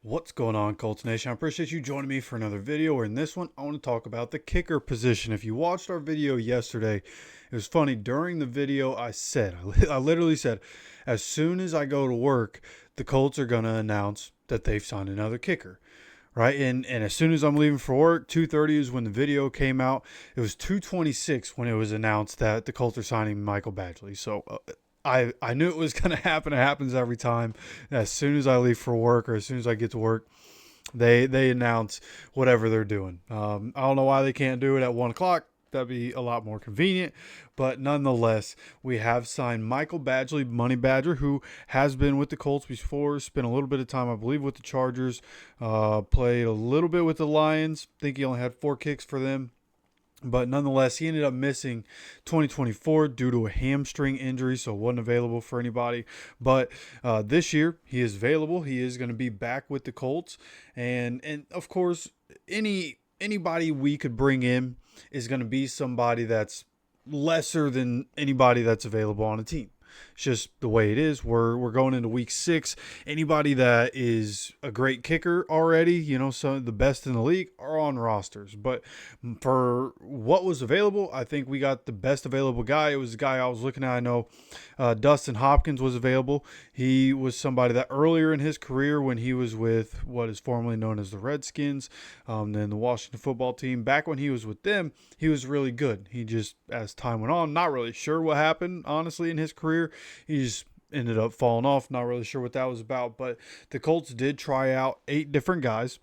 What's going on, Colts Nation? I appreciate you joining me for another video. Where in this one, I want to talk about the kicker position. If you watched our video yesterday, it was funny. During the video, I literally said, as soon as I go to work, the Colts are going to announce that they've signed another kicker. Right, and as soon as I'm leaving for work, 2:30 is when the video came out. It was 2:26 when it was announced that the Colts are signing Michael Badgley. So I knew it was going to happen. It happens every time. As soon as I leave for work or as soon as I get to work, they announce whatever they're doing. I don't know why they can't do it at 1 o'clock. That'd be a lot more convenient. But nonetheless, we have signed Michael Badgley, Money Badger, who has been with the Colts before, spent a little bit of time, I believe, with the Chargers, played a little bit with the Lions. I think he only had 4 kicks for them. But nonetheless, he ended up missing 2024 due to a hamstring injury, so wasn't available for anybody. But this year, he is available. He is going to be back with the Colts. And of course, anybody we could bring in is going to be somebody that's lesser than anybody that's available on a team. It's just the way it is. We're going into week 6. Anybody that is a great kicker already, some of the best in the league are on rosters. But for what was available, I think we got the best available guy. It was the guy I was looking at. I know Dustin Hopkins was available. He was somebody that earlier in his career when he was with what is formerly known as the Redskins, then the Washington football team, back when he was with them, he was really good. He just, as time went on, not really sure what happened, honestly, in his career. He just ended up falling off. Not really sure what that was about. But the Colts did try out 8 different guys.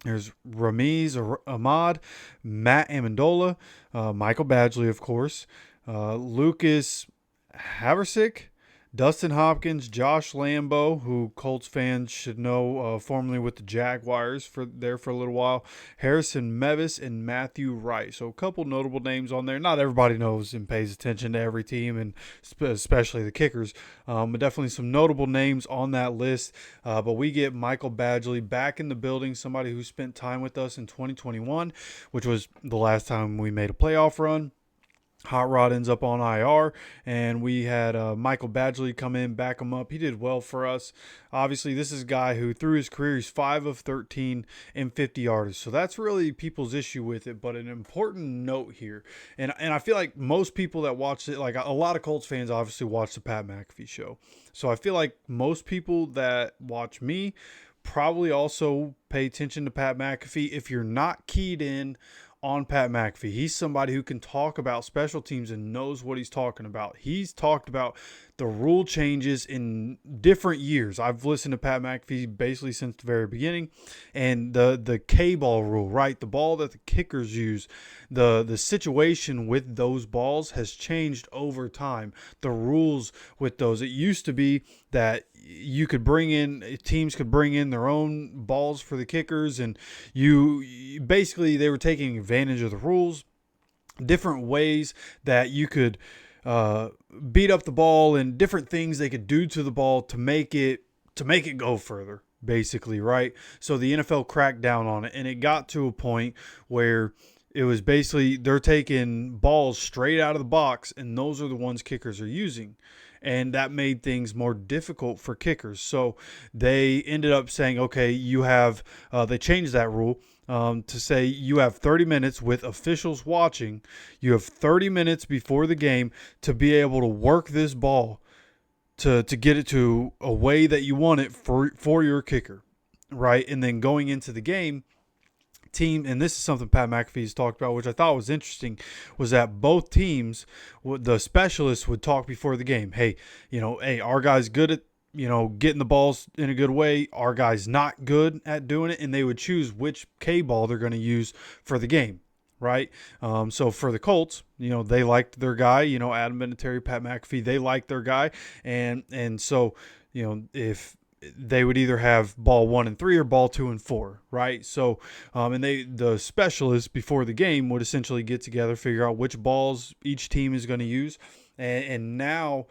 There's Ramiz Ahmad, Matt Amendola, Michael Badgley, of course, Lucas Haversick, Dustin Hopkins, Josh Lambo, who Colts fans should know, formerly with the Jaguars for a little while, Harrison Mevis, and Matthew Wright. So a couple notable names on there. Not everybody knows and pays attention to every team, and especially the kickers. But definitely some notable names on that list. But we get Michael Badgley back in the building, somebody who spent time with us in 2021, which was the last time we made a playoff run. Hot Rod ends up on IR, and we had Michael Badgley come in, back him up. He did well for us. Obviously, this is a guy who, through his career, he's 5 of 13 and 50 yards. So that's really people's issue with it. But an important note here, and I feel like most people that watch it, like a lot of Colts fans obviously watch the Pat McAfee show. So I feel like most people that watch me probably also pay attention to Pat McAfee. If you're not keyed in on Pat McAfee, he's somebody who can talk about special teams and knows what he's talking about. He's talked about the rule changes in different years. I've listened to Pat McAfee basically since the very beginning, and the K-ball rule, right? The ball that the kickers use, the situation with those balls has changed over time. The rules with those, it used to be that you could teams could bring in their own balls for the kickers, and you basically, they were taking advantage of the rules, different ways that you could beat up the ball and different things they could do to the ball to make it go further, basically, right? So the NFL cracked down on it, and it got to a point where it was basically they're taking balls straight out of the box, and those are the ones kickers are using. And that made things more difficult for kickers. So they ended up saying, okay, they changed that rule to say you have 30 minutes with officials watching. You have 30 minutes before the game to be able to work this ball to get it to a way that you want it for your kicker, right? And then going into the game, team, and this is something Pat McAfee's talked about, which I thought was interesting, was that both teams, the specialists would talk before the game. Hey, our guy's good at, getting the balls in a good way. Our guy's not good at doing it, and they would choose which K ball they're going to use for the game. Right. So for the Colts, they liked their guy, Adam Vinatieri, Pat McAfee, they liked their guy. And so, if they would either have ball 1 and 3 or ball 2 and 4, right? So, and the specialists before the game would essentially get together, figure out which balls each team is going to use. And now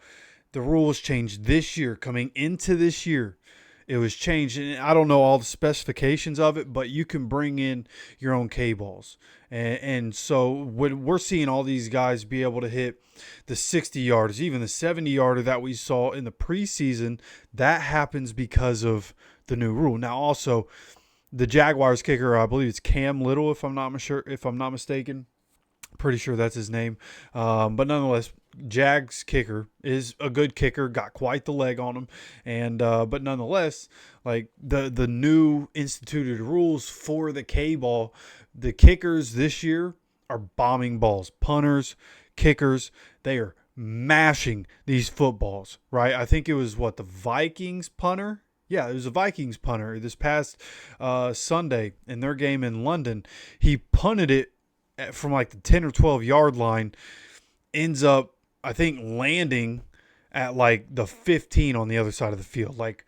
the rules changed this year, coming into this year. It was changed, and I don't know all the specifications of it, but you can bring in your own K-balls. And so when we're seeing all these guys be able to hit the 60-yarders, even the 70-yarder that we saw in the preseason, that happens because of the new rule. Now, also, the Jaguars kicker, I believe it's Cam Little, if I'm not mistaken. Pretty sure that's his name. But nonetheless, Jags kicker is a good kicker, got quite the leg on him. And but nonetheless, like the new instituted rules for the K-ball, the kickers this year are bombing balls. Punters, kickers, they are mashing these footballs, right? I think it was the Vikings punter. Yeah, it was a Vikings punter this past Sunday in their game in London. He punted it from like the 10 or 12 yard line, ends up, I think, landing at like the 15 on the other side of the field. Like,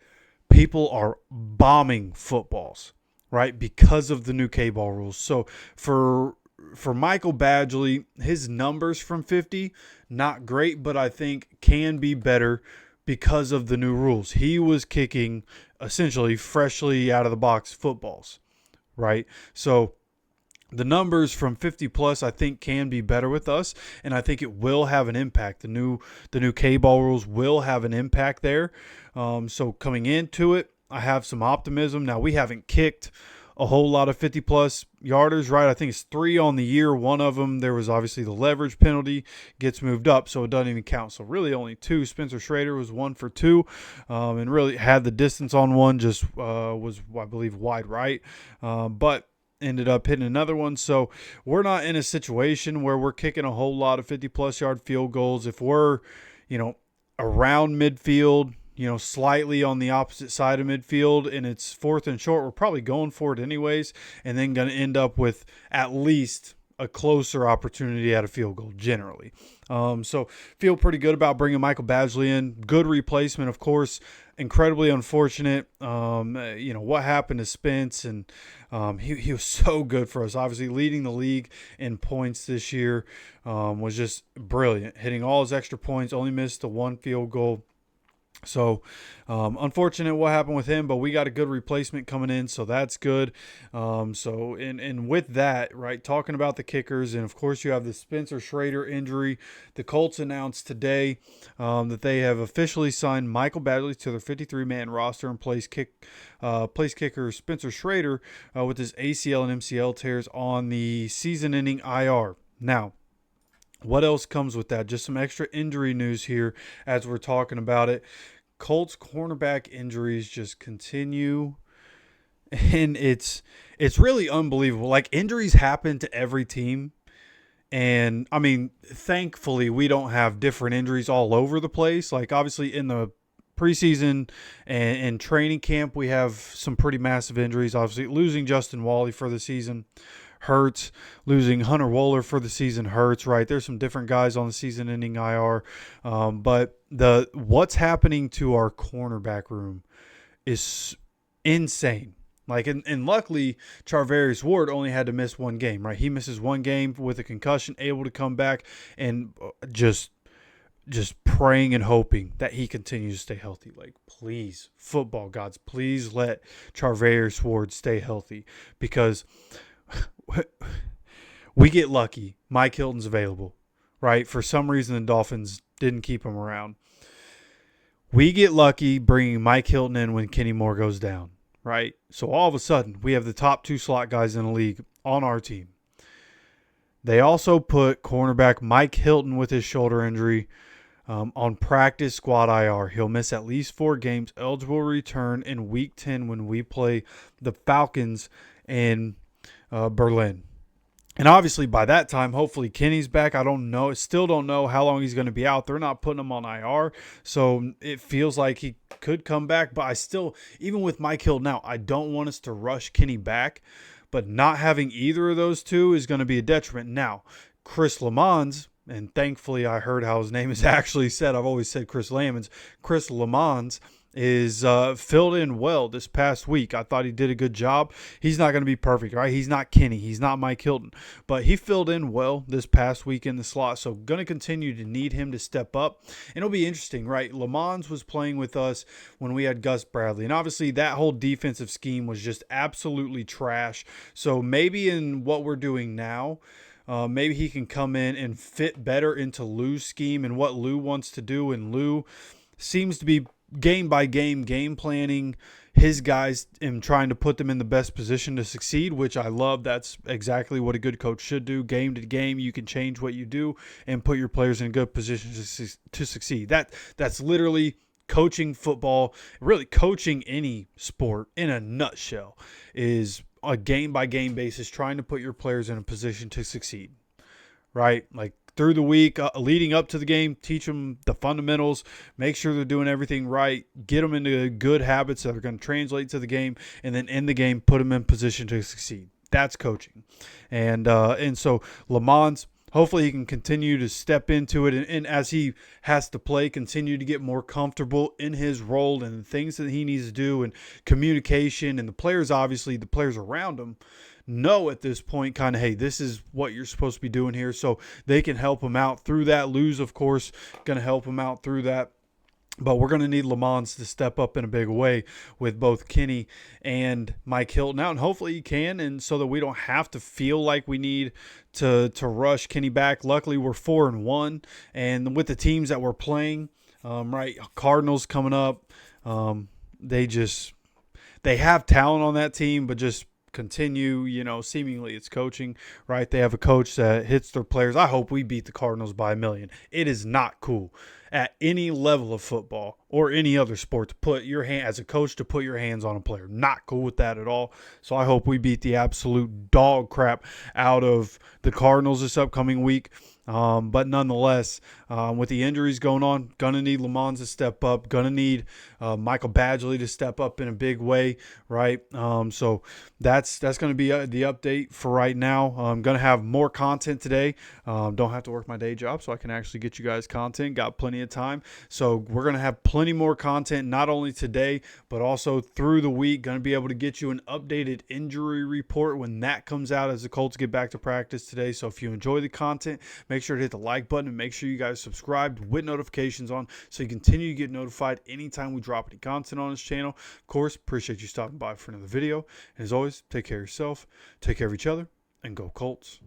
people are bombing footballs, right, because of the new K-ball rules. So for Michael Badgley, his numbers from 50, not great, but I think can be better because of the new rules. He was kicking essentially freshly out of the box footballs, right? So the numbers from 50 plus, I think, can be better with us, and I think it will have an impact. The new K-ball rules will have an impact there. So coming into it, I have some optimism. Now, we haven't kicked a whole lot of 50 plus yarders, right? I think it's 3 on the year. One of them, there was obviously the leverage penalty, gets moved up, so it doesn't even count. So really only 2. Spencer Schrader was 1 for 2, and really had the distance on one, just was, I believe, wide right. But ended up hitting another one. So we're not in a situation where we're kicking a whole lot of 50 plus yard field goals. If we're, around midfield, slightly on the opposite side of midfield, and it's 4th and short, we're probably going for it anyways, and then going to end up with at least a closer opportunity at a field goal generally. So feel pretty good about bringing Michael Badgley in. Good replacement, of course. Incredibly unfortunate, what happened to Spence, and he was so good for us. Obviously, leading the league in points this year, was just brilliant. Hitting all his extra points, only missed the 1 field goal. So unfortunate what happened with him, but we got a good replacement coming in, so that's good. And with that, right, talking about the kickers, and of course you have the Spencer Schrader injury. The Colts announced today that they have officially signed Michael Badgley to their 53-man roster and place kicker Spencer Schrader with his ACL and MCL tears on the season-ending IR. Now, what else comes with that? Just some extra injury news here as we're talking about it. Colts cornerback injuries just continue, and it's really unbelievable. Like, injuries happen to every team, and I mean, thankfully we don't have different injuries all over the place. Like, obviously in the preseason and training camp, we have some pretty massive injuries. Obviously, losing Justin Wally for the season hurts. Losing Hunter Wohler for the season hurts, right? There's some different guys on the season-ending IR. But what's happening to our cornerback room is insane. Like, and luckily, Charvarius Ward only had to miss 1 game, right? He misses 1 game with a concussion, able to come back, and just praying and hoping that he continues to stay healthy. Like, please, football gods, please let Charvarius Ward stay healthy, because we get lucky. Mike Hilton's available, right? For some reason, the Dolphins didn't keep him around. We get lucky bringing Mike Hilton in when Kenny Moore goes down, right? So all of a sudden, we have the top 2 slot guys in the league on our team. They also put cornerback Mike Hilton with his shoulder injury on practice squad IR. He'll miss at least 4 games, eligible to return in Week 10 when we play the Falcons in Berlin. And obviously by that time, hopefully Kenny's back. I don't know. Still don't know how long he's going to be out. They're not putting him on IR. So it feels like he could come back. But I still, even with Mike Hill now, I don't want us to rush Kenny back. But not having either of those 2 is going to be a detriment. Now, Chris Lamons, and thankfully I heard how his name is actually said. I've always said Chris Lamons. Chris Lamons is filled in well this past week. I thought he did a good job. He's not going to be perfect, right? He's not Kenny. He's not Mike Hilton. But he filled in well this past week in the slot. So going to continue to need him to step up. And it'll be interesting, right? Lamons was playing with us when we had Gus Bradley. And obviously that whole defensive scheme was just absolutely trash. So maybe in what we're doing now, maybe he can come in and fit better into Lou's scheme and what Lou wants to do. And Lou seems to be game by game planning his guys and trying to put them in the best position to succeed, which I love. That's exactly what a good coach should do. Game to game, you can change what you do and put your players in good positions to succeed. That's literally coaching football, really coaching any sport in a nutshell, is a game-by-game basis, trying to put your players in a position to succeed, right? Like through the week, leading up to the game, teach them the fundamentals, make sure they're doing everything right, get them into good habits that are going to translate to the game, and then in the game, put them in position to succeed. That's coaching. And so Lamont, hopefully he can continue to step into it, and as he has to play, continue to get more comfortable in his role and the things that he needs to do, and communication, and the players, obviously the players around him know at this point kind of, hey, this is what you're supposed to be doing here, so they can help him out through that. Lose, of course, going to help him out through that. But we're going to need Lamont to step up in a big way with both Kenny and Mike Hilton out, and hopefully he can, and so that we don't have to feel like we need to rush Kenny back. Luckily, we're 4-1, and with the teams that we're playing, right, Cardinals coming up, they have talent on that team, but just continue, seemingly it's coaching, right? They have a coach that hits their players. I hope we beat the Cardinals by 1,000,000. It is not cool at any level of football or any other sport to put your hand, as a coach, to put your hands on a player. Not cool with that at all. So I hope we beat the absolute dog crap out of the Cardinals this upcoming week. But nonetheless, with the injuries going on, gonna need Lamont to step up. Gonna need Michael Badgley to step up in a big way, right? So that's gonna be the update for right now. I'm gonna have more content today. Don't have to work my day job, so I can actually get you guys content. Got plenty of time, so we're gonna have plenty more content, not only today but also through the week. Gonna be able to get you an updated injury report when that comes out as the Colts get back to practice today. So if you enjoy the content, make sure to hit the like button, and make sure you guys subscribe with notifications on so you continue to get notified anytime we drop any content on this channel. Of course, appreciate you stopping by for another video. And as always, take care of yourself, take care of each other, and go Colts.